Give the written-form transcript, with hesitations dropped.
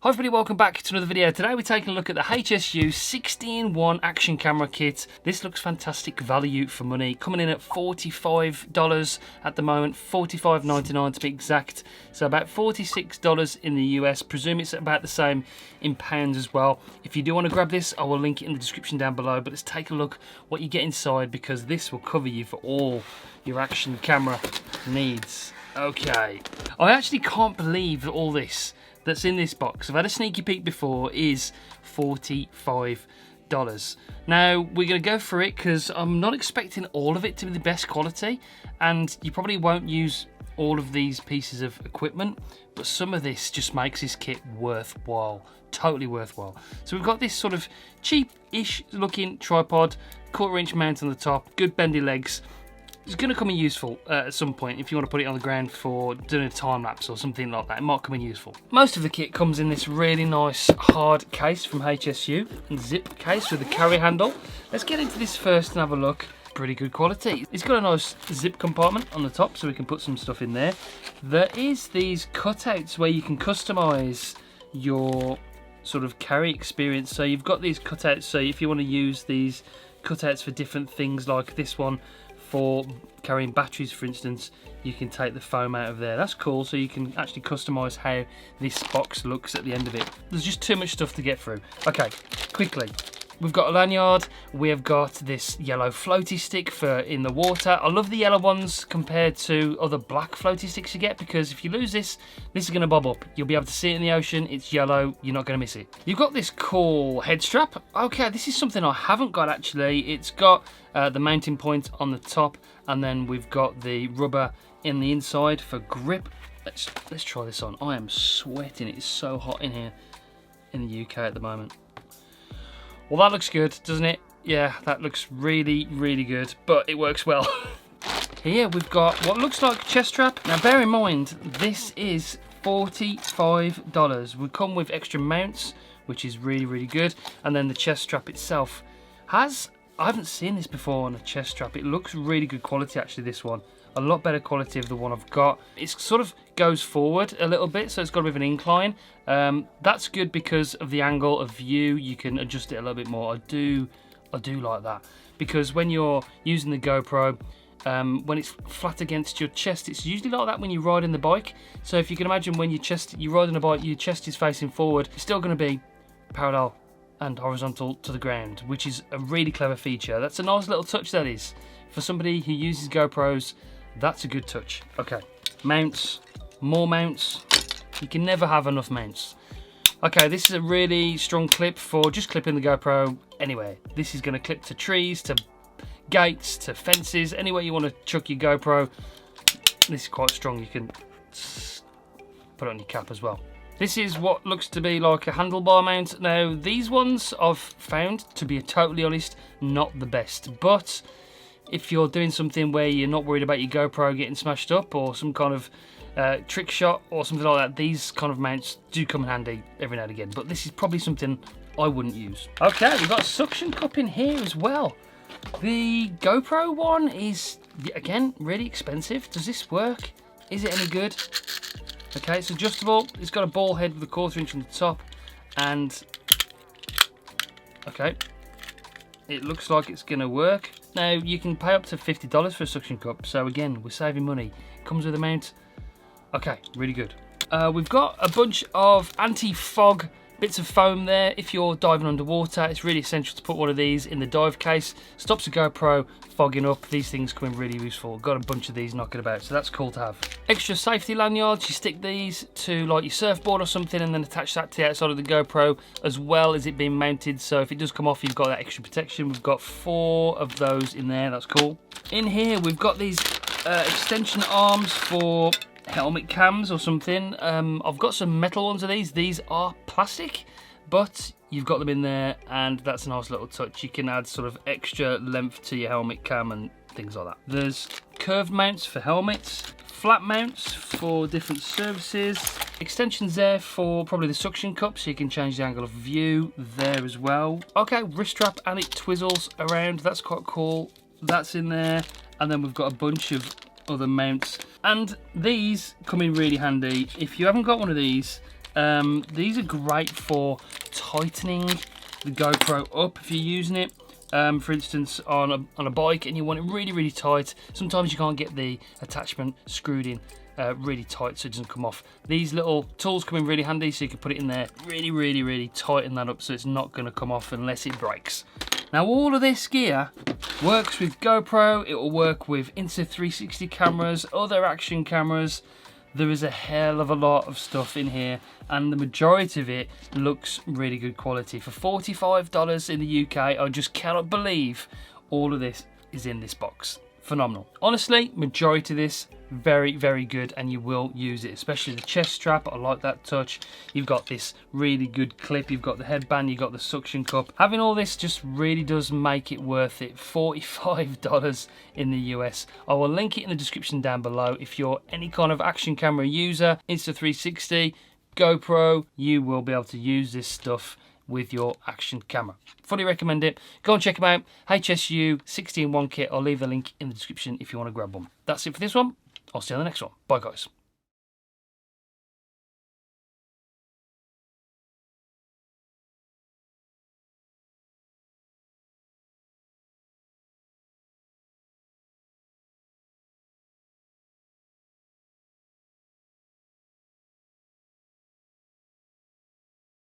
Hi everybody, welcome back to another video. Today we're taking a look at the HSU 60-in-1 action camera kit. This looks fantastic value for money, coming in at $45 at the moment, $45.99 to be exact. So about $46 in the US. Presume it's about the same in pounds as well. If you do want to grab this, I will link it in the description down below, but let's take a look what you get inside, because this will cover you for all your action camera needs. Okay, I actually can't believe that all this that's in this box, I've had a sneaky peek before, is $45. Now we're going to go through it because I'm not expecting all of it to be the best quality, and you probably won't use all of these pieces of equipment, but some of this just makes this kit worthwhile, totally worthwhile. So we've got this sort of cheap-ish looking tripod, 1/4 inch mount on the top, good bendy legs. It's going to come in useful at some point if you want to put it on the ground for doing a time lapse or something like that. It might come in useful. Most of the kit comes in this really nice hard case from HSU, and zip case with a carry handle. Let's get into this first and have a look. Pretty good quality. It's got a nice zip compartment on the top so we can put some stuff in there. There is these cutouts where you can customize your sort of carry experience. So you've got these cutouts, so if you want to use these cutouts for different things, like this one for carrying batteries, for instance, you can take the foam out of there. That's cool, so you can actually customize how this box looks at the end of it. There's just too much stuff to get through. Okay, quickly. We've got a lanyard, we have got this yellow floaty stick for in the water. I love the yellow ones compared to other black floaty sticks you get, because if you lose this, this is gonna bob up. You'll be able to see it in the ocean, it's yellow, you're not gonna miss it. You've got this cool head strap. Okay, this is something I haven't got actually. It's got the mounting point on the top, and then we've got the rubber in the inside for grip. Let's try this on. I am sweating, it is so hot in here in the UK at the moment. Well, that looks good, doesn't it? Yeah, that looks really, really good, but it works well. Here we've got what looks like a chest strap. Now bear in mind, this is $45. We come with extra mounts, which is really, really good. And then the chest strap itself has, I haven't seen this before on a chest strap. It looks really good quality actually, this one. A lot better quality of the one I've got. It sort of goes forward a little bit, so it's got a bit of an incline. That's good because of the angle of view. You can adjust it a little bit more. I do like that, because when you're using the GoPro, when it's flat against your chest, it's usually like that when you're riding the bike. So if you can imagine when you're riding a bike, your chest is facing forward, it's still going to be parallel and horizontal to the ground, which is a really clever feature. That's a nice little touch, that is. For somebody who uses GoPros, that's a good touch. Okay, mounts, more mounts. You can never have enough mounts. Okay, this is a really strong clip for just clipping the GoPro anywhere. This is going to clip to trees, to gates, to fences, anywhere you want to chuck your GoPro. This is quite strong. You can put it on your cap as well. This is what looks to be like a handlebar mount. Now, these ones I've found, to be totally honest, not the best, but if you're doing something where you're not worried about your GoPro getting smashed up, or some kind of trick shot or something like that, these kind of mounts do come in handy every now and again, but this is probably something I wouldn't use. Okay, we've got a suction cup in here as well. The GoPro one is, again, really expensive. Does this work? Is it any good? Okay, it's adjustable. It's got a ball head with a 1/4 inch on the top, and okay, it looks like it's gonna work. Now, you can pay up to $50 for a suction cup, so again, we're saving money. It comes with a mount. Okay, really good. We've got a bunch of anti-fog bits of foam there. If you're diving underwater, it's really essential to put one of these in the dive case. Stops the GoPro fogging up. These things come in really useful. Got a bunch of these knocking about, so that's cool to have. Extra safety lanyards. You stick these to like your surfboard or something, and then attach that to the outside of the GoPro as well as it being mounted. So if it does come off, you've got that extra protection. We've got 4 of those in there. That's cool. In here, we've got these extension arms for helmet cams or something. I've got some metal ones of these. These are plastic, but you've got them in there, and that's a nice little touch. You can add sort of extra length to your helmet cam and things like that. There's curved mounts for helmets, flat mounts for different surfaces, extensions there for probably the suction cup, so you can change the angle of view there as well. Okay, wrist strap, and it twizzles around. That's quite cool. That's in there, and then we've got a bunch of other mounts, and these come in really handy. If you haven't got one of these, These are great for tightening the GoPro up if you're using it. For instance, on a bike and you want it really, really tight. Sometimes you can't get the attachment screwed in really tight so it doesn't come off. These little tools come in really handy, so you can put it in there, really, really, really tighten that up so it's not going to come off unless it breaks. Now all of this gear works with GoPro, it will work with Insta360 cameras, other action cameras. There is a hell of a lot of stuff in here, and the majority of it looks really good quality. For $45 in the UK, I just cannot believe all of this is in this box. Phenomenal. Honestly, majority of this, very, very good, and you will use it, especially the chest strap. I like that touch. You've got this really good clip, you've got the headband, you've got the suction cup. Having all this just really does make it worth it. $45 in the US. I will link it in the description down below. If you're any kind of action camera user, Insta360, GoPro, you will be able to use this stuff with your action camera. Fully recommend it. Go and check them out. HSU 16-1 kit. I'll leave the link in the description if you want to grab one. That's it for this one. I'll see you on the next one. Bye, guys.